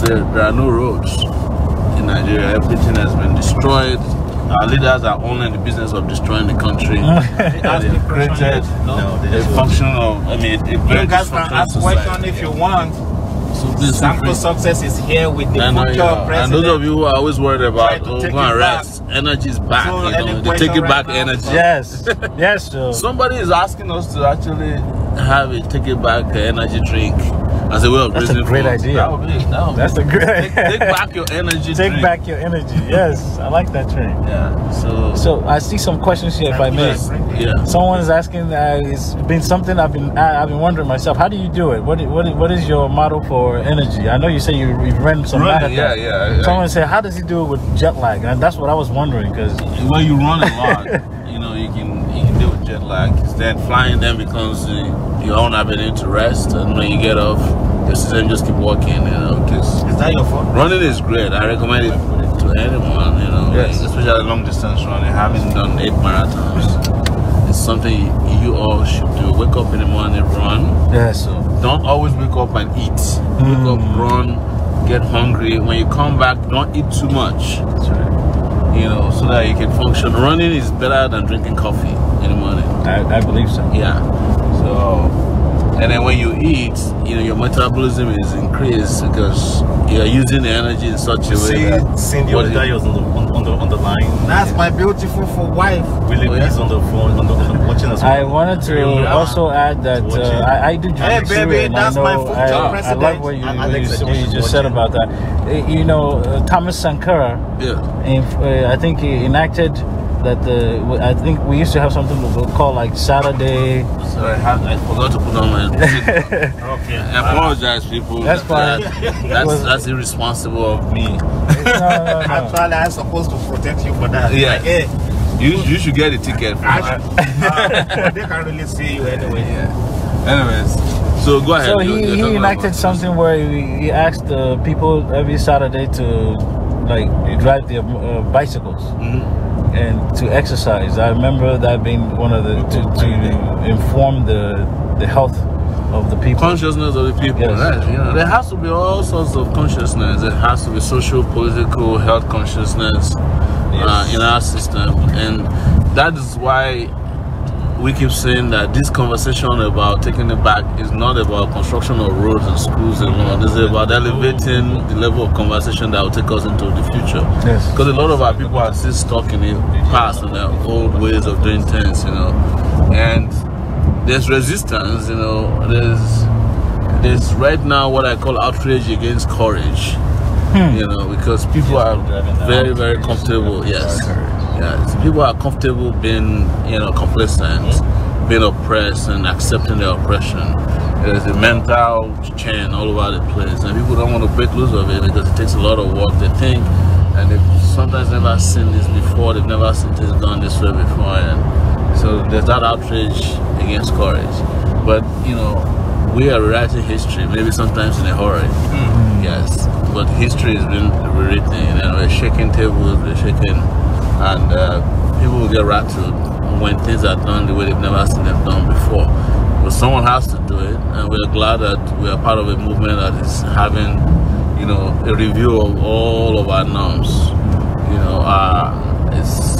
but there are no roads in Nigeria. Everything has been destroyed. Our leaders are only in the business of destroying the country. They created a functional, a very dysfunctional society. If you want. So Sample success is here with the future president. And those of you who are always worried about go and rest, energy is back. So they take it back energy. Yes, yes. So. Somebody is asking us to actually have a take it back energy drink as a way of raising funds. That's a great idea. That's a great idea. Take back your energy. Take back your energy. Yes, I like that drink. Yeah. So I see some questions here, if I may. Yeah. Someone is asking. It's been something I've been wondering myself. How do you do it? What is your model for energy? I know you say you've run some marathons. Yeah. Someone said, how does he do it with jet lag? And that's what I was wondering, because when you run a lot, you can deal with jet lag. Then flying then becomes your own avenue to rest, and when you get off, your system just keep working. Cause is that your fault? Running is great. I recommend it to anyone. Yes. Especially long distance running. Having done 8 marathons, it's something you all should do. Wake up in the morning, run. Yes. So don't always wake up and eat. Wake up, run, get hungry. When you come back, don't eat too much. That's right. So that you can function. Running is better than drinking coffee in the morning. I believe so. Yeah. So, and then when you eat, your metabolism is increased because you're using the energy in such a way that Cindy on the line. That's my beautiful wife. Willie is on the phone, watching us. I wanted to also add that I do drink baby, that's my future I love what you just said about that. Thomas Sankara. Yeah. I think he enacted that I think we used to have something called like Saturday. Sorry, I forgot to put on my Okay. I apologize, people. That's fine. That's irresponsible of me. No. Actually, I'm supposed to protect you for that. Yeah. Like, hey, you should get a ticket for that. they can't really see you anyway. Yeah. Anyways, so go ahead. So he enacted something where he asked people every Saturday to drive their bicycles. And to exercise. I remember that being one of the to inform the health of the people. Consciousness of the people. Yes. Right? There has to be all sorts of consciousness. There has to be social, political, health consciousness in our system, and that is why we keep saying that this conversation about taking it back is not about construction of roads and schools alone. It's about elevating the level of conversation that will take us into the future. Yes. Because a lot of our people are still stuck in the past and their old ways of doing things, And there's resistance, There's right now what I call outrage against courage. Because people are very, very comfortable. Yes. People are comfortable being, complacent, being oppressed, and accepting their oppression. There's a mental chain all over the place, and people don't want to break loose of it because it takes a lot of work. They think, and they've sometimes never seen this before. They've never seen this done this way before, and so there's that outrage against courage. But we are rewriting history, maybe sometimes in a hurry. Yes, but history has been rewritten, and we're shaking tables, we're shaking. And people will get rattled when things are done the way they've never seen them done before. But someone has to do it, and we're glad that we are part of a movement that is having, a review of all of our norms.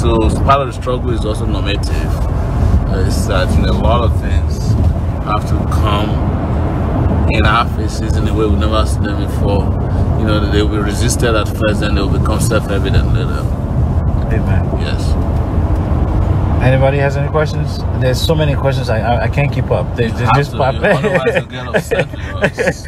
So part of the struggle is also normative. It's that a lot of things have to come in our faces in a way we've never seen them before. They will be resisted at first, and they will become self-evident later. Amen. Yes. Anybody has any questions? There's so many questions I can't keep up. They just pop in. Otherwise you'll get upset with us.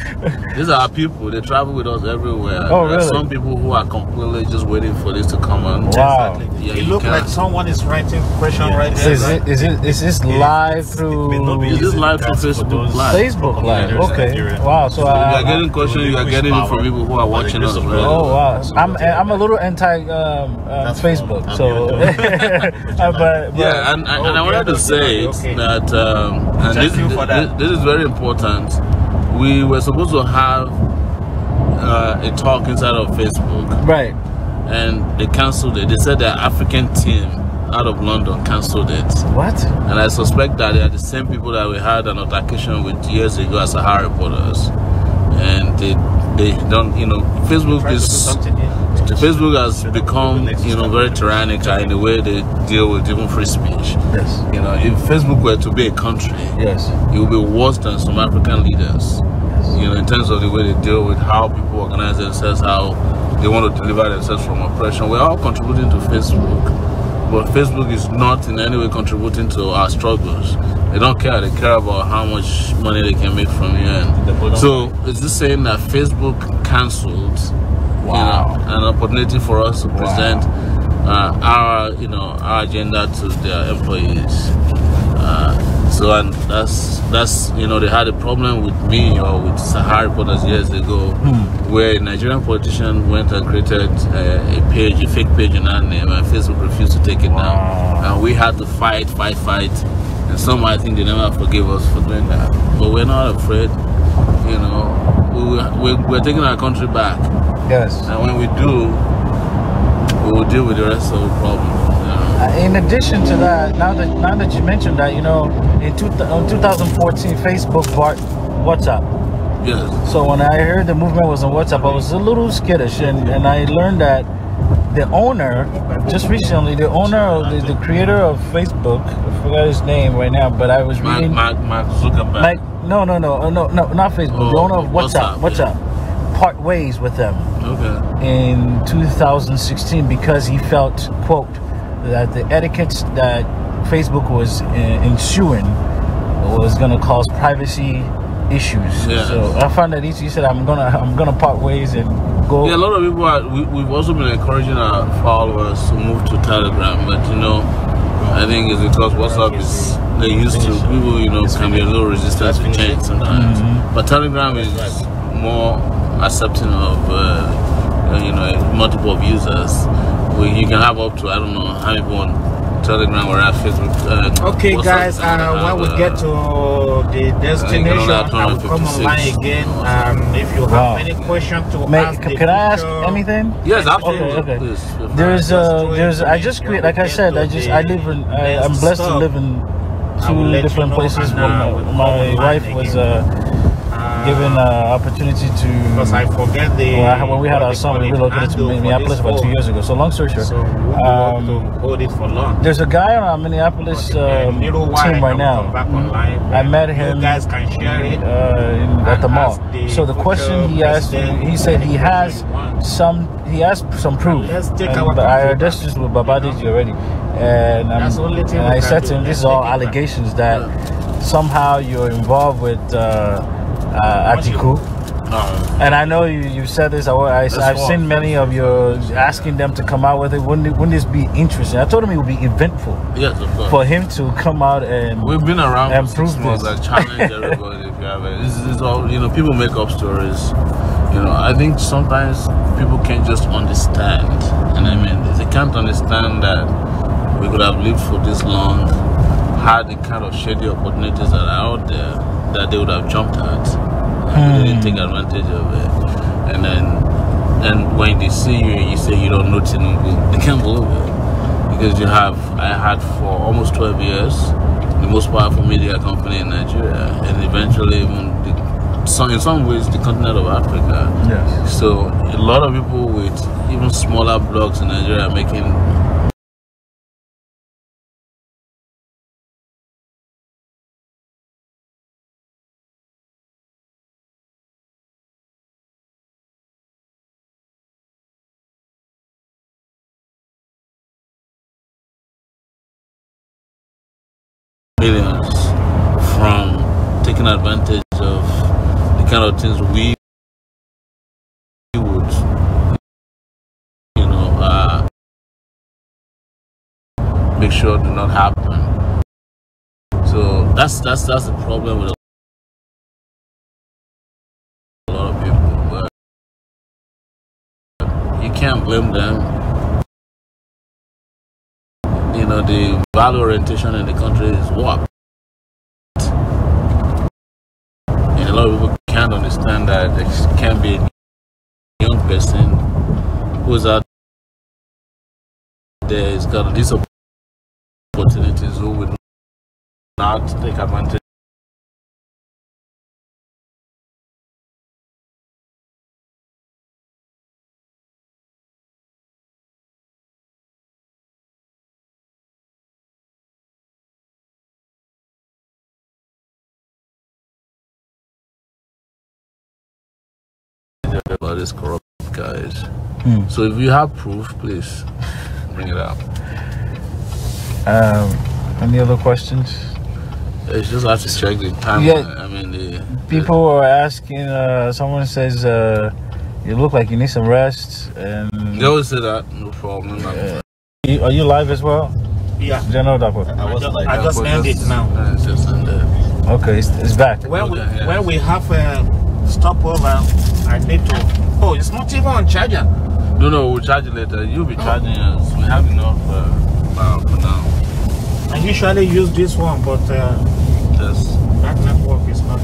These are our people. They travel with us everywhere. Oh, there really? are some people who are completely just waiting for this to come on. Wow. Exactly. Yeah, it looks like someone is writing question right there. Is this live through? Is this live through Facebook Live? Facebook Live. Okay. Wow. So you are getting questions. You are getting it from people who are watching us. Oh wow. I'm a little anti Facebook. So. but yeah, and I wanted to say that, and this is very important. We were supposed to have a talk inside of Facebook, right? And they cancelled it. They said their African team out of London cancelled it. What? And I suspect that they are the same people that we had an altercation with years ago as Sahara reporters, and they they don't, Facebook Try to do is something, yeah. Facebook has become, very tyrannical in the way they deal with even free speech. Yes. If Facebook were to be a country, Yes. it would be worse than some African leaders. Yes. In terms of the way they deal with how people organize themselves, how they want to deliver themselves from oppression. We're all contributing to Facebook, but Facebook is not in any way contributing to our struggles. They don't care. They care about how much money they can make from you. And so is this saying that Facebook cancelled an opportunity for us to present our agenda to their employees? And that's they had a problem with me or with Sahara reporters years ago, where a Nigerian politician went and created a fake page in our name, and Facebook refused to take it down, and we had to fight, and some I think they never forgave us for doing that. But we're not afraid. We're taking our country back. Yes. And when we do, we will deal with the rest of the problem. In addition to that, now that you mentioned that, in 2014, Facebook bought WhatsApp. Yes. So when I heard the movement was on WhatsApp, I was a little skittish, and I learned that the owner, just recently, the owner of the creator of Facebook, I forgot his name right now, but I was reading. Mark Zuckerberg. No, not Facebook. The owner of WhatsApp, part ways with them. Okay. In 2016 because he felt, quote, that the etiquettes that Facebook was ensuing was going to cause privacy issues. Yes. So I found that he said, I'm gonna part ways and go. Yeah, a lot of people we've also been encouraging our followers to move to Telegram, but I think it's because WhatsApp is they used to people can be a little resistant to change sometimes. But Telegram is more accepting of multiple of users. You can have up to I don't know how many people on Telegram or at Facebook. Okay, WhatsApp, guys. When we get to the destination, I will come online again. If you have any question to ask, can I ask anything? Yes, absolutely. Okay. Please, I just create, like I said, I'm blessed to live in two different places. My wife was given opportunity to, because I forget when we had our son, we relocated to Minneapolis about 2 years ago. So long story short, so we want to hold it for long. There's a guy on our Minneapolis team right now. I met him you guys can share it at the mall. So the question he asked, he said he has some proof. But I addressed this with Babadiji already, and I said to him, this is all allegations that somehow you're involved with Atiku. And I know you said this. I've seen many of your asking them to come out with it. Wouldn't this be interesting? I told him it would be eventful. Yes, of course. For him to come out and we've been around and for prove 6 months. this. I challenge everybody if you have it. This is all people make up stories. I think sometimes people can't just understand, and I mean they can't understand that we could have lived for this long, had the kind of shady opportunities that are out there that they would have jumped at. They didn't take advantage of it. And when they see you say you don't know Tinubu, they can't believe it. Because I had for almost 12 years the most powerful media company in Nigeria, and eventually even in some ways the continent of Africa. Yes. So a lot of people with even smaller blogs in Nigeria are making millions from taking advantage of the kind of things we would, make sure do not happen. So that's the problem with a lot of people. But you can't blame them. The value orientation in the country is warped. And a lot of people can't understand that there can be a young person who's out there, has got these opportunities, who will not take advantage about these corrupt guys. So if you have proof, please bring it up. Any other questions? It's just have to check the time. Yeah. I mean, people are asking. Someone says you look like you need some rest. And they always say that. No problem. Are you live as well? Yeah. General Dapo. I just ended it now. It's just ended. Okay, it's back. When we have a stopover, I need to. Oh, it's not even on charger. No, we'll charge you later. You'll be charging us. We have enough power for now. I usually use this one, but that network is not.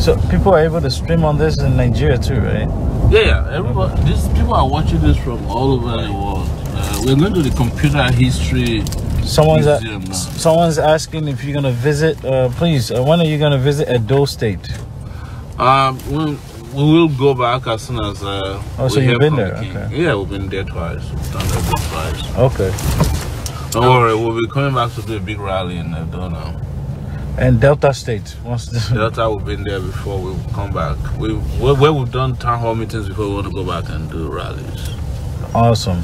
So people are able to stream on this in Nigeria too, right? Yeah. Everybody, people are watching this from all over the world. We're going to the computer history. Someone's asking if you're gonna visit. Please, when are you gonna visit Edo State? We will go back as soon as. So you've been there? Okay. Yeah, we've been there twice. We've done that twice. Okay. Don't worry, we'll be coming back to do a big rally in Edo now. And Delta State. Delta, we've been there before. We'll come back. Where we've done town hall meetings before, we want to go back and do rallies. Awesome.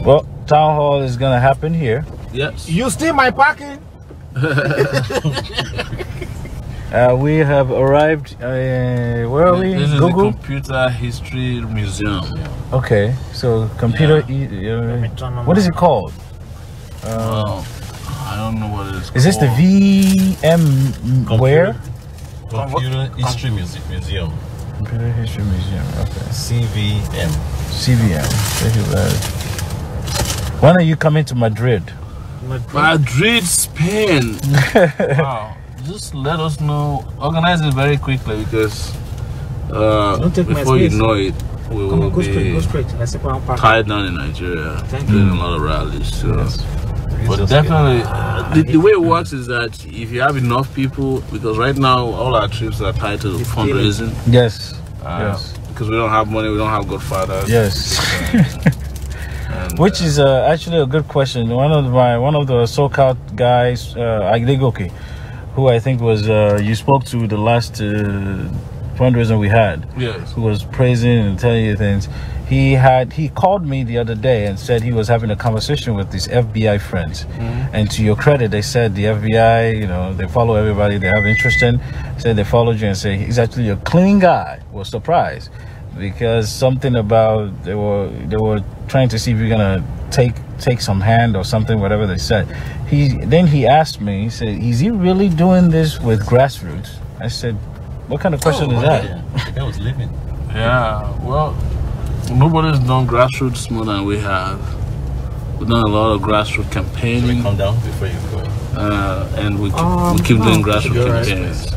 Well, town hall is gonna happen here. Yes. You steal my parking? We have arrived. Where are we? This is Google? the Computer History Museum. Okay, so computer. What is it called? I don't know what it is. Is this the VM? Where? Computer History Museum. Computer History Museum. Okay. CVM. Thank you, guys. When are you coming to Madrid? Madrid, Spain. Wow. Just let us know. Organize it very quickly because before you know it, we will be tied down in Nigeria, doing a lot of rallies. So. Yes. But definitely, the way it works is that if you have enough people, because right now all our trips are tied to fundraising. Yes. Because we don't have money, we don't have godfathers. Yes. Which is actually a good question. One of the SoCal guys, Agdegoke, who I think was you spoke to the last fundraiser we had. Yes. Who was praising and telling you things. He called me the other day and said he was having a conversation with his FBI friends. And to your credit, they said the FBI, they follow everybody they have interest in. Said they followed you and say he's actually a clean guy. Was surprised because something about they were trying to see if you're gonna take some hand or something, whatever they said. Then he asked me, he said, is he really doing this with grassroots? I said, what kind of question is that? Yeah. That was living. Yeah, well, nobody's done grassroots more than we have. We've done a lot of grassroots campaigning. Calm down before you go. And we keep doing grassroots campaigns.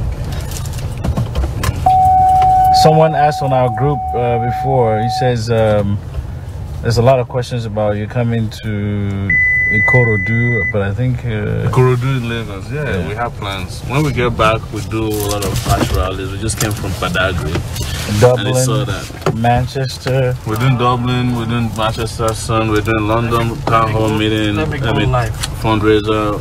Someone asked on our group before, he says there's a lot of questions about you coming to Ikorodu, but I think Ikorodu in Lagos, yeah, we have plans. When we get back, we do a lot of flash rallies. We just came from Badagry, Dublin, and saw that. Manchester. We're doing Dublin, we're doing Manchester, son. We're doing London town hall meeting, fundraiser.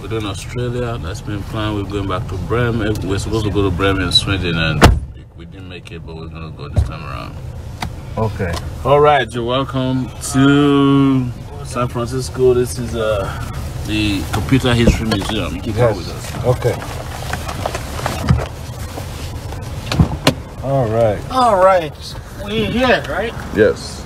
We're doing Australia. That's been planned. We're going back to Bremen. We're supposed to go to Bremen in Sweden, and we didn't make it, but we're gonna go this time around. Okay. All right, you're welcome to San Francisco. This is the Computer History Museum. You keep up with us. Okay. All right. We're here, right? Yes.